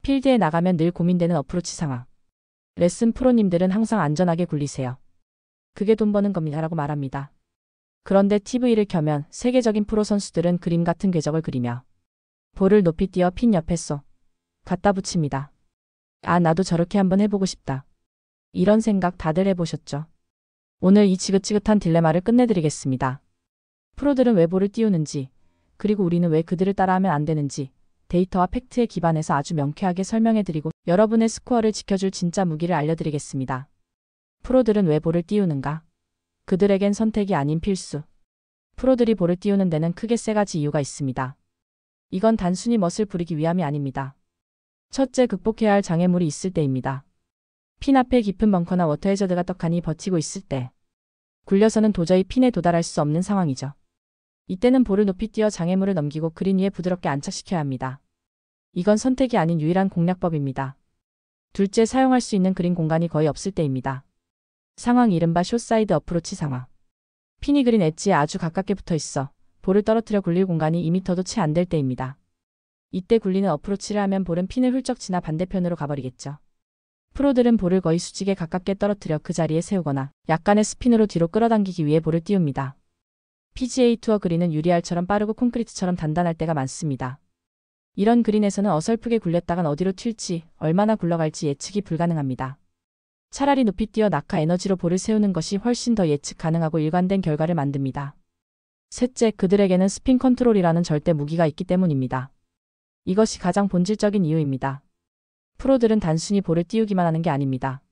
필드에 나가면 늘 고민되는 어프로치 상황. 레슨 프로님들은 항상 안전하게 굴리세요. 그게 돈 버는 겁니다라고 말합니다. 그런데 TV를 켜면 세계적인 프로 선수들은 그림 같은 궤적을 그리며 볼을 높이 띄어 핀 옆에 쏙 갖다 붙입니다. 아, 나도 저렇게 한번 해보고 싶다. 이런 생각 다들 해보셨죠? 오늘 이 지긋지긋한 딜레마를 끝내드리겠습니다. 프로들은 왜 볼을 띄우는지, 그리고 우리는 왜 그들을 따라하면 안 되는지 데이터와 팩트에 기반해서 아주 명쾌하게 설명해드리고 여러분의 스코어를 지켜줄 진짜 무기를 알려드리겠습니다. 프로들은 왜 볼을 띄우는가? 그들에겐 선택이 아닌 필수. 프로들이 볼을 띄우는 데는 크게 세 가지 이유가 있습니다. 이건 단순히 멋을 부리기 위함이 아닙니다. 첫째, 극복해야 할 장애물이 있을 때입니다. 핀 앞에 깊은 벙커나 워터 해저드가 떡하니 버티고 있을 때 굴려서는 도저히 핀에 도달할 수 없는 상황이죠. 이때는 볼을 높이 띄어 장애물을 넘기고 그린 위에 부드럽게 안착시켜야 합니다. 이건 선택이 아닌 유일한 공략법입니다. 둘째, 사용할 수 있는 그린 공간이 거의 없을 때입니다. 상황 이른바 숏사이드 어프로치 상황. 핀이 그린 엣지에 아주 가깝게 붙어 있어 볼을 떨어뜨려 굴릴 공간이 2m도 채 안 될 때입니다. 이때 굴리는 어프로치를 하면 볼은 핀을 훌쩍 지나 반대편으로 가버리겠죠. 프로들은 볼을 거의 수직에 가깝게 떨어뜨려 그 자리에 세우거나 약간의 스핀으로 뒤로 끌어당기기 위해 볼을 띄웁니다. PGA 투어 그린은 유리알처럼 빠르고 콘크리트처럼 단단할 때가 많습니다. 이런 그린에서는 어설프게 굴렸다간 어디로 튈지, 얼마나 굴러갈지 예측이 불가능합니다. 차라리 높이 뛰어 낙하 에너지로 볼을 세우는 것이 훨씬 더 예측 가능하고 일관된 결과를 만듭니다. 셋째, 그들에게는 스핀 컨트롤이라는 절대 무기가 있기 때문입니다. 이것이 가장 본질적인 이유입니다. 프로들은 단순히 볼을 띄우기만 하는 게 아닙니다.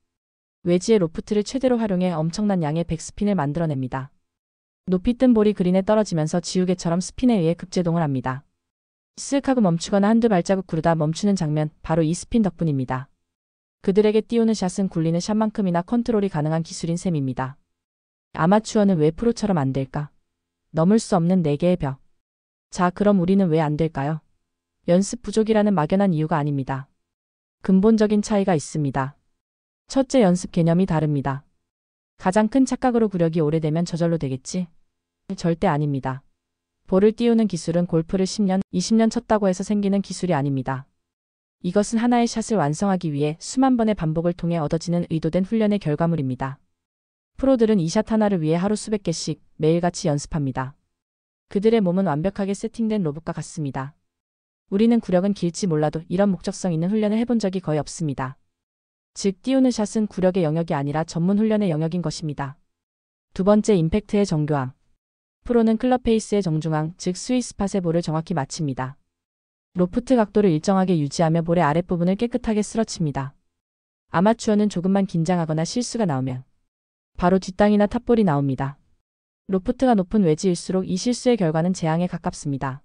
웨지의 로프트를 최대로 활용해 엄청난 양의 백스핀을 만들어냅니다. 높이 뜬 볼이 그린에 떨어지면서 지우개처럼 스핀에 의해 급제동을 합니다. 쓱 하고 멈추거나 한두 발자국 구르다 멈추는 장면, 바로 이 스핀 덕분입니다. 그들에게 띄우는 샷은 굴리는 샷만큼이나 컨트롤이 가능한 기술인 셈입니다. 아마추어는 왜 프로처럼 안 될까? 넘을 수 없는 4개의 벽. 자, 그럼 우리는 왜 안 될까요? 연습 부족이라는 막연한 이유가 아닙니다. 근본적인 차이가 있습니다. 첫째, 연습 개념이 다릅니다. 가장 큰 착각으로 구력이 오래되면 저절로 되겠지? 절대 아닙니다. 볼을 띄우는 기술은 골프를 10년, 20년 쳤다고 해서 생기는 기술이 아닙니다. 이것은 하나의 샷을 완성하기 위해 수만 번의 반복을 통해 얻어지는 의도된 훈련의 결과물입니다. 프로들은 이 샷 하나를 위해 하루 수백 개씩 매일같이 연습합니다. 그들의 몸은 완벽하게 세팅된 로봇과 같습니다. 우리는 구력은 길지 몰라도 이런 목적성 있는 훈련을 해본 적이 거의 없습니다. 즉, 띄우는 샷은 구력의 영역이 아니라 전문 훈련의 영역인 것입니다. 두 번째, 임팩트의 정교함. 프로는 클럽 페이스의 정중앙, 즉 스윗스팟의 볼을 정확히 맞춥니다. 로프트 각도를 일정하게 유지하며 볼의 아랫부분을 깨끗하게 쓸어칩니다. 아마추어는 조금만 긴장하거나 실수가 나오면 바로 뒷땅이나 탑볼이 나옵니다. 로프트가 높은 웨지일수록 이 실수의 결과는 재앙에 가깝습니다.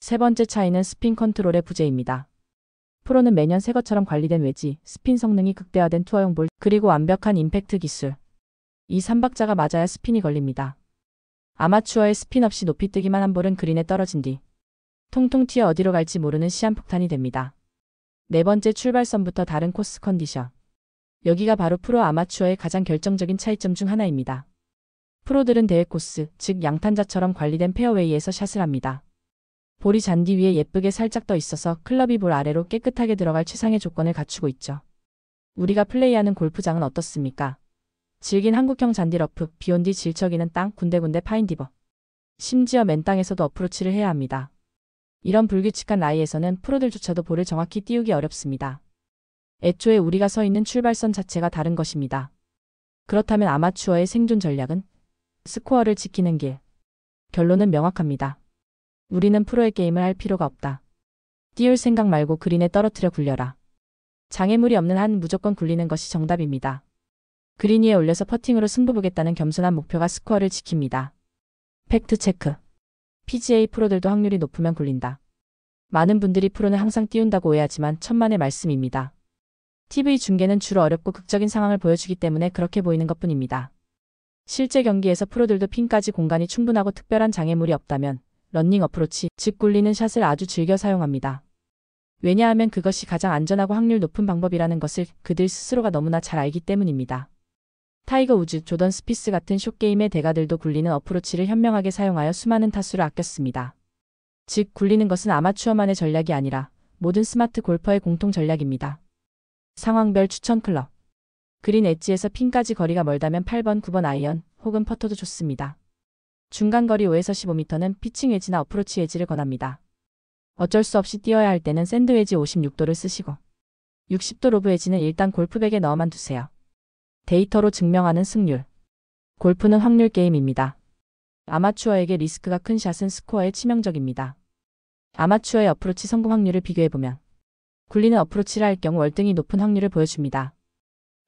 세 번째 차이는 스핀 컨트롤의 부재입니다. 프로는 매년 새 것처럼 관리된 웨지, 스핀 성능이 극대화된 투어용 볼, 그리고 완벽한 임팩트 기술. 이 3박자가 맞아야 스핀이 걸립니다. 아마추어의 스핀 없이 높이 뜨기만 한 볼은 그린에 떨어진 뒤 통통 튀어 어디로 갈지 모르는 시한폭탄이 됩니다. 네 번째, 출발선부터 다른 코스 컨디션. 여기가 바로 프로 아마추어의 가장 결정적인 차이점 중 하나입니다. 프로들은 대회 코스, 즉 양탄자처럼 관리된 페어웨이에서 샷을 합니다. 볼이 잔디 위에 예쁘게 살짝 떠 있어서 클럽이 볼 아래로 깨끗하게 들어갈 최상의 조건을 갖추고 있죠. 우리가 플레이하는 골프장은 어떻습니까? 질긴 한국형 잔디 러프, 비온 뒤 질척이는 땅, 군데군데 파인 디버. 심지어 맨 땅에서도 어프로치를 해야 합니다. 이런 불규칙한 라이에서는 프로들조차도 볼을 정확히 띄우기 어렵습니다. 애초에 우리가 서 있는 출발선 자체가 다른 것입니다. 그렇다면 아마추어의 생존 전략은? 스코어를 지키는 길. 결론은 명확합니다. 우리는 프로의 게임을 할 필요가 없다. 띄울 생각 말고 그린에 떨어뜨려 굴려라. 장애물이 없는 한 무조건 굴리는 것이 정답입니다. 그린 위에 올려서 퍼팅으로 승부 보겠다는 겸손한 목표가 스코어를 지킵니다. 팩트 체크. PGA 프로들도 확률이 높으면 굴린다. 많은 분들이 프로는 항상 띄운다고 오해하지만 천만의 말씀입니다. TV 중계는 주로 어렵고 극적인 상황을 보여주기 때문에 그렇게 보이는 것뿐입니다. 실제 경기에서 프로들도 핀까지 공간이 충분하고 특별한 장애물이 없다면 런닝 어프로치, 즉 굴리는 샷을 아주 즐겨 사용합니다. 왜냐하면 그것이 가장 안전하고 확률 높은 방법이라는 것을 그들 스스로가 너무나 잘 알기 때문입니다. 타이거 우즈, 조던 스피스 같은 숏게임의 대가들도 굴리는 어프로치를 현명하게 사용하여 수많은 타수를 아꼈습니다. 즉 굴리는 것은 아마추어만의 전략이 아니라 모든 스마트 골퍼의 공통 전략입니다. 상황별 추천 클럽. 그린 엣지에서 핀까지 거리가 멀다면 8번, 9번 아이언 혹은 퍼터도 좋습니다. 중간 거리 5에서 15m는 피칭 웨지나 어프로치 웨지를 권합니다. 어쩔 수 없이 뛰어야 할 때는 샌드 웨지 56도를 쓰시고 60도 로브 웨지는 일단 골프백에 넣어만 두세요. 데이터로 증명하는 승률. 골프는 확률 게임입니다. 아마추어에게 리스크가 큰 샷은 스코어에 치명적입니다. 아마추어의 어프로치 성공 확률을 비교해보면 굴리는 어프로치를 할 경우 월등히 높은 확률을 보여줍니다.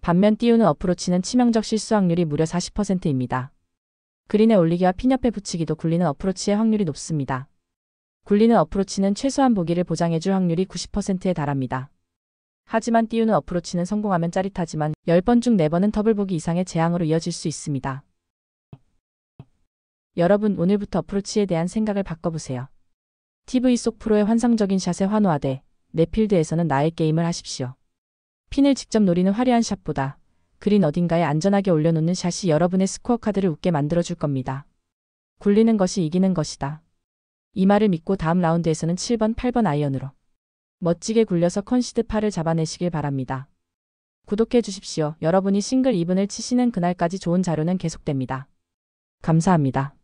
반면 띄우는 어프로치는 치명적 실수 확률이 무려 40%입니다. 그린에 올리기와 핀 옆에 붙이기도 굴리는 어프로치의 확률이 높습니다. 굴리는 어프로치는 최소한 보기를 보장해줄 확률이 90%에 달합니다. 하지만 띄우는 어프로치는 성공하면 짜릿하지만 10번 중 4번은 더블 보기 이상의 재앙으로 이어질 수 있습니다. 여러분, 오늘부터 어프로치에 대한 생각을 바꿔보세요. TV 속 프로의 환상적인 샷에 환호하되 내 필드에서는 나의 게임을 하십시오. 핀을 직접 노리는 화려한 샷보다 그린 어딘가에 안전하게 올려놓는 샷이 여러분의 스코어 카드를 웃게 만들어줄 겁니다. 굴리는 것이 이기는 것이다. 이 말을 믿고 다음 라운드에서는 7번, 8번 아이언으로 멋지게 굴려서 컨시드 파를 잡아내시길 바랍니다. 구독해 주십시오. 여러분이 싱글 이븐을 치시는 그날까지 좋은 자료는 계속됩니다. 감사합니다.